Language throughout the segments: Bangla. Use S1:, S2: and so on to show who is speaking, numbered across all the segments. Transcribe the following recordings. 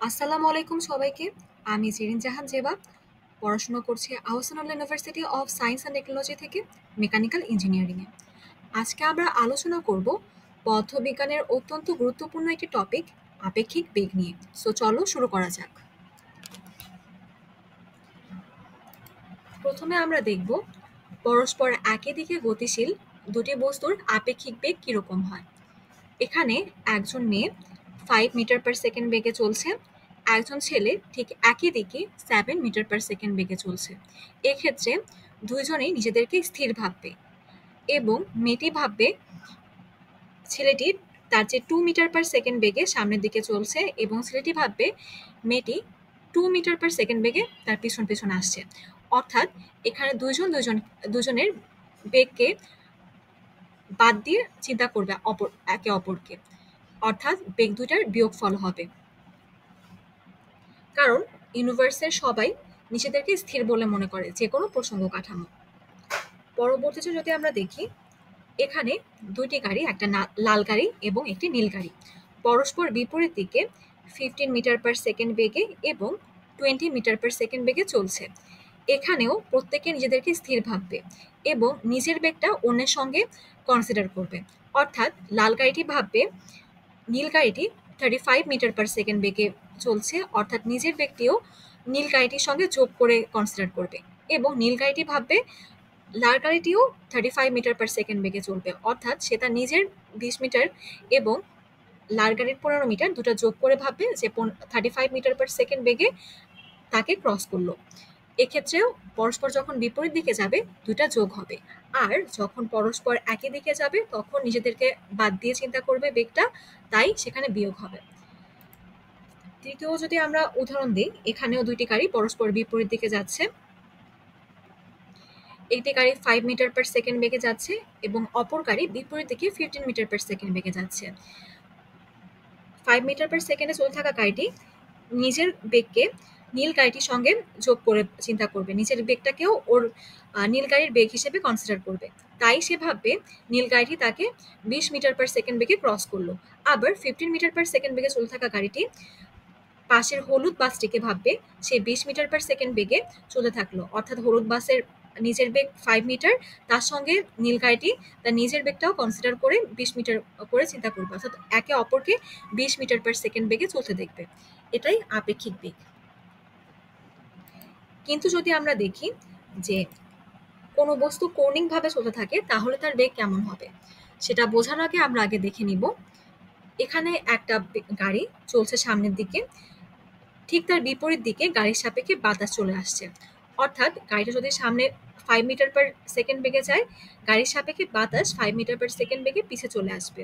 S1: আসসালামু আলাইকুম সবাইকে। আমি জেরিন জাহান জেবা। পড়াশোনা করছি Ahsanullah university of science and technology থেকে মেকানিক্যাল ইঞ্জিনিয়ারিংয়ে। আজকে আমরা আলোচনা করব পদার্থবিজ্ঞানের অত্যন্ত গুরুত্বপূর্ণ একটি টপিক আপেক্ষিক বেগ নিয়ে। সো চলো শুরু করা যাক। প্রথমে আমরা দেখব পরস্পর একই দিকে গতিশীল দুটি বস্তুর আপেক্ষিক বেগ কীরকম হয়। এখানে একজন মেয়ে 5 মিটার পার সেকেন্ড বেগে চলছে, একজন ছেলে ঠিক একই দিকে 7 মিটার পার সেকেন্ড বেগে চলছে। এক্ষেত্রে দুইজনেই নিজেদেরকে স্থির ভাববে এবং মেয়েটি ভাববে ছেলেটি তার চেয়ে 2 মিটার পার সেকেন্ড বেগে সামনের দিকে চলছে এবং ছেলেটি ভাববে মেয়েটি 2 মিটার পার সেকেন্ড বেগে তার পিছন পিছন আসছে। অর্থাৎ এখানে দুজনের বেগকে বাদ দিয়ে চিন্তা করবে একে অপরকে, অর্থাৎ বেগ দুটার বিয়োগফল হবে। কারণ ইউনিভার্সের সবাই নিজেদেরকে স্থির বলে মনে করে যে কোনো প্রসঙ্গ কাঠামো। পরবর্তীতে যদি আমরা দেখি, এখানে দুইটি গাড়ি, একটা লাল গাড়ি এবং একটি নীল গাড়ি, পরস্পর বিপরীত দিকে 15 মিটার পার সেকেন্ড বেগে এবং 20 মিটার পার সেকেন্ড বেগে চলছে। এখানেও প্রত্যেকে নিজেদেরকে স্থির ভাববে এবং নিজের বেগটা অন্যের সঙ্গে কনসিডার করবে। অর্থাৎ লাল গাড়িটি ভাববে নীল গাড়িটি 35 মিটার পার সেকেন্ড বেগে চলছে, অর্থাৎ নিজের বেগটিও নীল গাড়িটির সঙ্গে যোগ করে কনসিডার করবে এবং নীল গাড়িটি ভাববে লাল গাড়িটিও 35 মিটার পার সেকেন্ড বেগে চলবে, অর্থাৎ সে তার নিজের 20 মিটার এবং লাল গাড়ির 15 মিটার দুটো যোগ করে ভাববে যে 35 মিটার পার সেকেন্ড বেগে তাকে ক্রস করলো। এক্ষেত্রেও পরস্পর যখন বিপরীত দিকে যাবে দুটা যোগ হবে, আর যখন পরস্পর একই দিকে যাবে তখন নিজেদেরকে বাদ দিয়ে চিন্তা করবে বেগটা, তাই সেখানে বিয়োগ হবে। তৃতীয় যদি আমরা উদাহরণ দিই, এখানেও দুইটি গাড়ি পরস্পর বিপরীত দিকে যাচ্ছে। একটি গাড়ি 5 মিটার পার সেকেন্ড বেগে যাচ্ছে এবং অপর গাড়ি বিপরীত দিকে 15 মিটার পার সেকেন্ড বেগে যাচ্ছে। 5 মিটার পার সেকেন্ডে চলতে থাকা গাড়িটি নিজের বেগকে নীল গাড়িটির সঙ্গে যোগ করে চিন্তা করবে, নিজের বেগটাকেও ওর নীল গাড়ির বেগ হিসেবে কনসিডার করবে। তাই সে ভাববে নীল গাড়িটি তাকে 20 মিটার পার সেকেন্ড বেগে ক্রস করলো। আবার 15 মিটার পার সেকেন্ড বেগে চলতে থাকা গাড়িটি পাশের হলুদ বাসটিকে ভাববে সে 20 মিটার পার সেকেন্ড বেগে চলে থাকলো, অর্থাৎ হলুদ বাসের নিজের বেগ 5 মিটার, তার সঙ্গে নীল গাড়িটি তার নিজের বেগটাও কনসিডার করে 20 মিটার করে চিন্তা করবে, অর্থাৎ একে অপরকে 20 মিটার পার সেকেন্ড বেগে চলতে দেখবে। এটাই আপেক্ষিক বেগ। কিন্তু যদি আমরা দেখি যে কোনো বস্তু কৌণিকভাবে চলতে থাকে তাহলে তার বেগ কেমন হবে, সেটা বোঝার আগে আমরা আগে দেখে নিব। এখানে একটা গাড়ি চলছে সামনের দিকে, ঠিক তার বিপরীত দিকে গাড়ির সাপেক্ষে বাতাস চলে আসছে। অর্থাৎ গাড়িটা যদি সামনে 5 মিটার পার সেকেন্ড বেগে যায়, গাড়ির সাপেক্ষে বাতাস 5 মিটার পার সেকেন্ড বেগে পিছে চলে আসবে।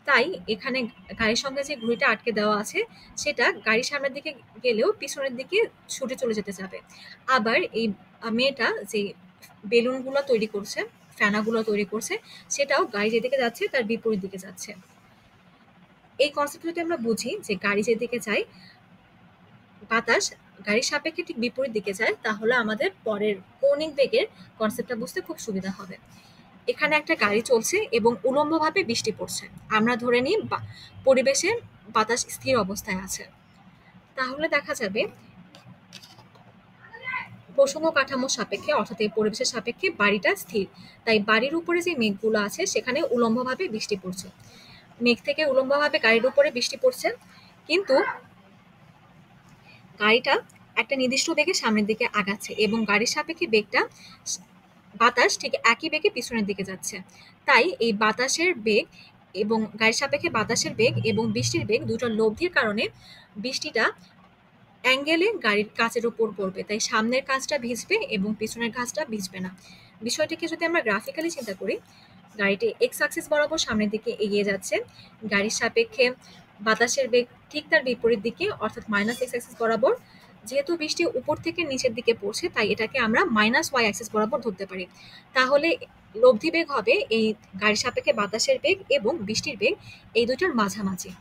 S1: তাই এখানে গাড়ির সঙ্গে যে ঘড়িটা আটকে দেওয়া আছে সেটা গাড়ির সামনের দিকে গেলেও পিছনের দিকে ছুটে চলে যেতে যাবে। আবার এই মেয়েটা যে বেলুনগুলো তৈরি করছে, ফেনাগুলো তৈরি করছে, সেটাও গাড়ি যেদিকে যাচ্ছে তার বিপরীত দিকে যাচ্ছে। এই কনসেপ্ট যদি আমরা বুঝি যে গাড়ি যেদিকে যায় বাতাস গাড়ির সাপেক্ষে ঠিক বিপরীত দিকে যায়, তাহলে আমাদের পরের কৌণিক বেগের কনসেপ্টটা বুঝতে খুব সুবিধা হবে। এখানে একটা গাড়ি চলছে এবং উলম্বভাবে বৃষ্টি পড়ছে। আমরা ধরে নিই পরিবেশে বাতাস স্থির অবস্থায় আছে। তাহলে দেখা যাবে প্রসঙ্গ কাঠামোর সাপেক্ষে, অর্থাৎ এই পরিবেশের সাপেক্ষে বাড়িটা স্থির। তাই বাড়ির উপরে যে মেঘগুলো আছে সেখানে উলম্বভাবে বৃষ্টি পড়ছে। মেঘ থেকে উলম্বভাবে গাড়ির উপরে বৃষ্টি পড়ছে, কিন্তু গাড়িটা একটা নির্দিষ্ট বেগে সামনের দিকে আগাচ্ছে এবং গাড়ির সাপেক্ষে বেগটা বাতাস ঠিক একই বেগে পিছনের দিকে যাচ্ছে। তাই এই বাতাসের বেগ এবং গাড়ির সাপেক্ষে বাতাসের বেগ এবং বৃষ্টির বেগ দুটোর লব্ধির কারণে বৃষ্টিটা অ্যাঙ্গেলে গাড়ির কাচের উপর পড়বে, তাই সামনের কাঁচটা ভিজবে এবং পিছনের কাঁচটা ভিজবে না। বিষয়টিকে যদি আমরা গ্রাফিক্যালি চিন্তা করি, গাড়িটি এক্স অ্যাক্সিস বরাবর সামনের দিকে এগিয়ে যাচ্ছে, গাড়ির সাপেক্ষে বাতাসের বেগ ঠিক তার বিপরীত দিকে, অর্থাৎ মাইনাস এক্স অ্যাক্সিস বরাবর। যেহেতু বৃষ্টি উপর থেকে নিচের দিকে পড়ছে তাই এটাকে আমরা মাইনাস ওয়াই অ্যাক্সিস বরাবর ধরতে পারি। তাহলে লব্ধি বেগ হবে এই গাড়ির সাপেক্ষে বাতাসের বেগ এবং বৃষ্টির বেগ এই দুটোর মাঝামাঝি,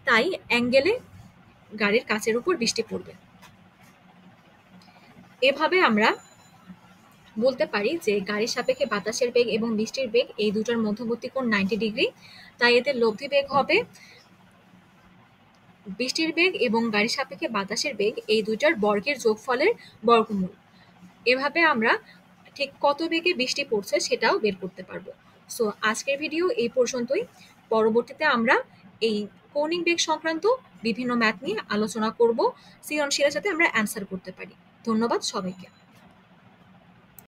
S1: তাই অ্যাঙ্গেলে গাড়ির কাচের উপর বৃষ্টি পড়বে। এভাবে আমরা বলতে পারি যে গাড়ির সাপেক্ষে বাতাসের বেগ এবং বৃষ্টির বেগ এই দুটোর মধ্যবর্তী কোণ 90 ডিগ্রি, তাই এদের লব্ধি বেগ হবে বৃষ্টির বেগ এবং গাড়ির সাপেক্ষে বাতাসের বেগ এই দুইটার বর্গের যোগফলের বর্গমূল। এভাবে আমরা ঠিক কত বেগে বৃষ্টি পড়ছে সেটাও বের করতে পারবো। সো আজকের ভিডিও এই পর্যন্তই। পরবর্তীতে আমরা এই কৌণিক বেগ সংক্রান্ত বিভিন্ন ম্যাথ নিয়ে আলোচনা করব, সৃজনশীলের সাথে আমরা অ্যান্সার করতে পারি। ধন্যবাদ সবাইকে।